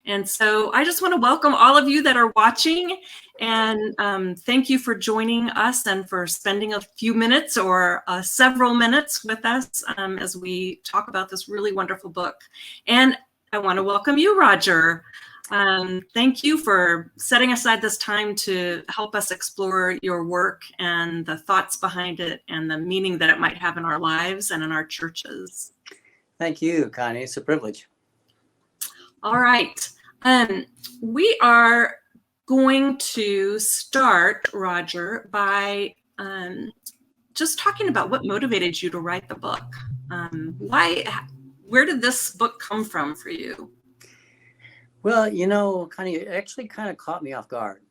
And so I just want to welcome all of you that are watching, and thank you for joining us and for spending a few minutes or several minutes with us as we talk about this really wonderful book. And I want to welcome you, Roger. Thank you for setting aside this time to help us explore your work and the thoughts behind it and the meaning that it might have in our lives and in our churches. Thank you, Connie. It's a privilege. All right. We are going to start, Roger, by just talking about what motivated you to write the book. Where did this book come from for you? Well, Connie, it actually kind of caught me off guard.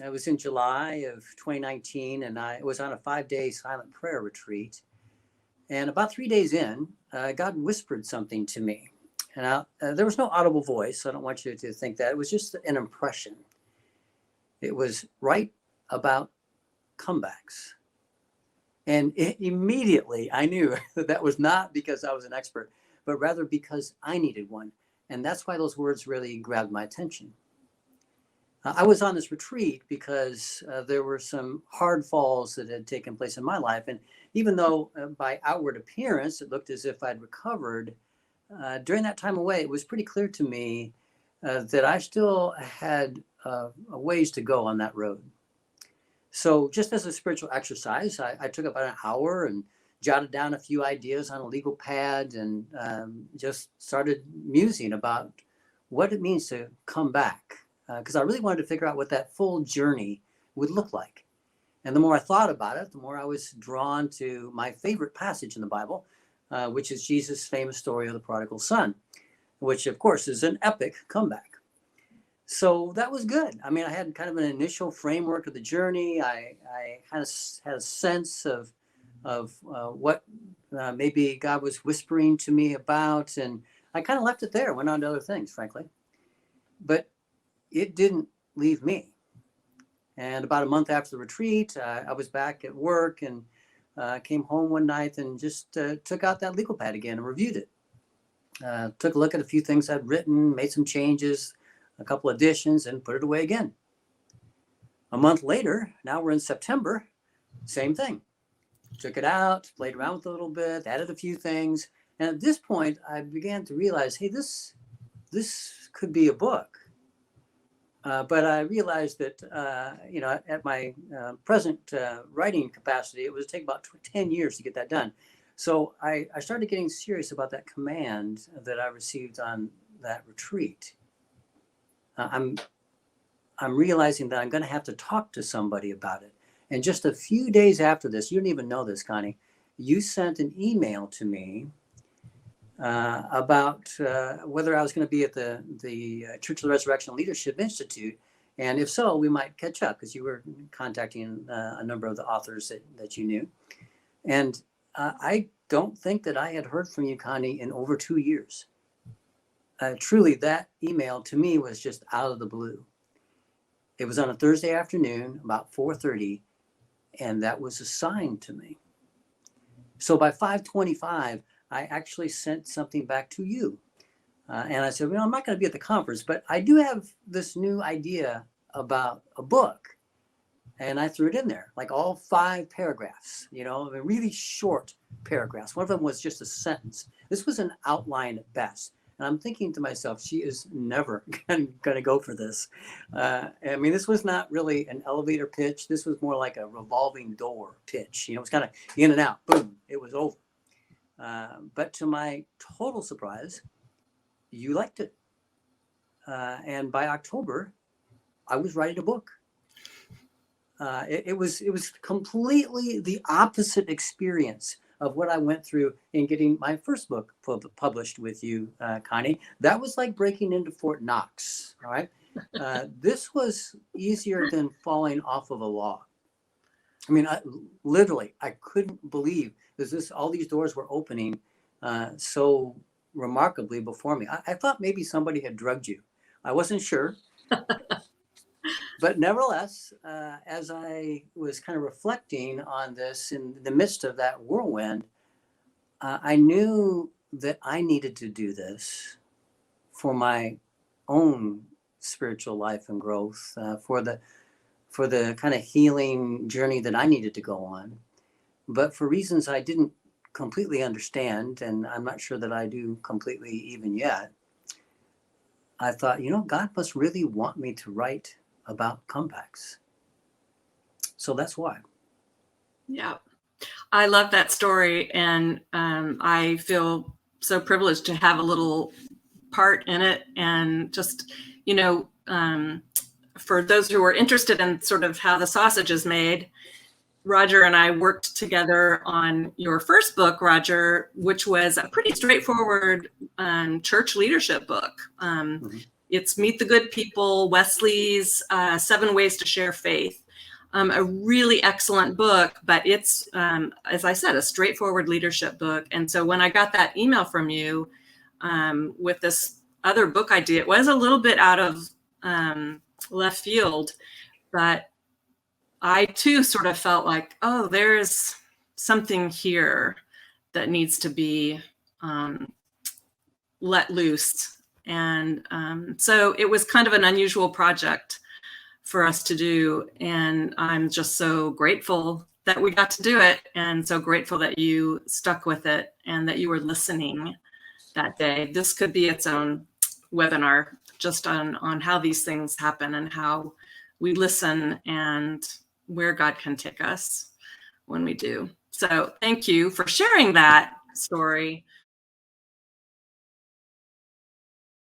It was in July of 2019, and I was on a 5-day silent prayer retreat. And about 3 days in, God whispered something to me. And there was no audible voice, so I don't want you to think that. It was just an impression. It was right about comebacks. And immediately I knew that was not because I was an expert, but rather because I needed one. And that's why those words really grabbed my attention. I was on this retreat because there were some hard falls that had taken place in my life. And even though by outward appearance, it looked as if I'd recovered, during that time away, it was pretty clear to me that I still had a ways to go on that road. So just as a spiritual exercise, I took about an hour and jotted down a few ideas on a legal pad and just started musing about what it means to come back. Because I really wanted to figure out what that full journey would look like. And the more I thought about it, the more I was drawn to my favorite passage in the Bible, which is Jesus' famous story of the prodigal son, which of course is an epic comeback. So that was good. I mean, I had kind of an initial framework of the journey. I had a sense of what maybe God was whispering to me about, and I kind of left it there, went on to other things, frankly. But it didn't leave me. And about a month after the retreat, I was back at work and came home one night and just took out that legal pad again and reviewed it. Took a look at a few things I'd written, made some changes, a couple additions, and put it away again. A month later, now we're in September, same thing. Took it out, played around with it a little bit, added a few things. And at this point, I began to realize, hey, this could be a book. But I realized that, at my present writing capacity, it would take about 10 years to get that done. So I started getting serious about that command that I received on that retreat. I'm realizing that I'm going to have to talk to somebody about it. And just a few days after this, you didn't even know this, Connie, you sent an email to me about whether I was going to be at the Church of the Resurrection Leadership Institute. And if so, we might catch up because you were contacting a number of the authors that you knew. And I don't think that I had heard from you, Connie, in over 2 years. Truly, that email to me was just out of the blue. It was on a Thursday afternoon, about 4:30, and that was a sign to me. So by 5:25, I actually sent something back to you. And I said, I'm not going to be at the conference, but I do have this new idea about a book. And I threw it in there, like all 5 paragraphs, really short paragraphs. One of them was just a sentence. This was an outline at best. And I'm thinking to myself, she is never going to go for this. This was not really an elevator pitch. This was more like a revolving door pitch. It was kind of in and out. Boom, it was over. But to my total surprise, you liked it. And by October, I was writing a book. It was completely the opposite experience of what I went through in getting my first book published with you, Connie. That was like breaking into Fort Knox, all right? This was easier than falling off of a log. I mean, I couldn't believe all these doors were opening so remarkably before me. I thought maybe somebody had drugged you. I wasn't sure. But nevertheless, as I was kind of reflecting on this in the midst of that whirlwind, I knew that I needed to do this for my own spiritual life and growth, for the kind of healing journey that I needed to go on. But for reasons I didn't completely understand, and I'm not sure that I do completely even yet, I thought, God must really want me to write about comebacks. So that's why. Yeah. I love that story, and I feel so privileged to have a little part in it. And just, for those who are interested in sort of how the sausage is made, Roger and I worked together on your first book, Roger, which was a pretty straightforward church leadership book. It's Meet the Good People, Wesley's 7 Ways to Share Faith. A really excellent book, but it's, as I said, a straightforward leadership book. And so when I got that email from you with this other book idea, it was a little bit out of left field, but I too sort of felt like, oh, there's something here that needs to be let loose. And so it was kind of an unusual project for us to do. And I'm just so grateful that we got to do it, and so grateful that you stuck with it and that you were listening that day. This could be its own webinar just on how these things happen and how we listen and where God can take us when we do. So thank you for sharing that story.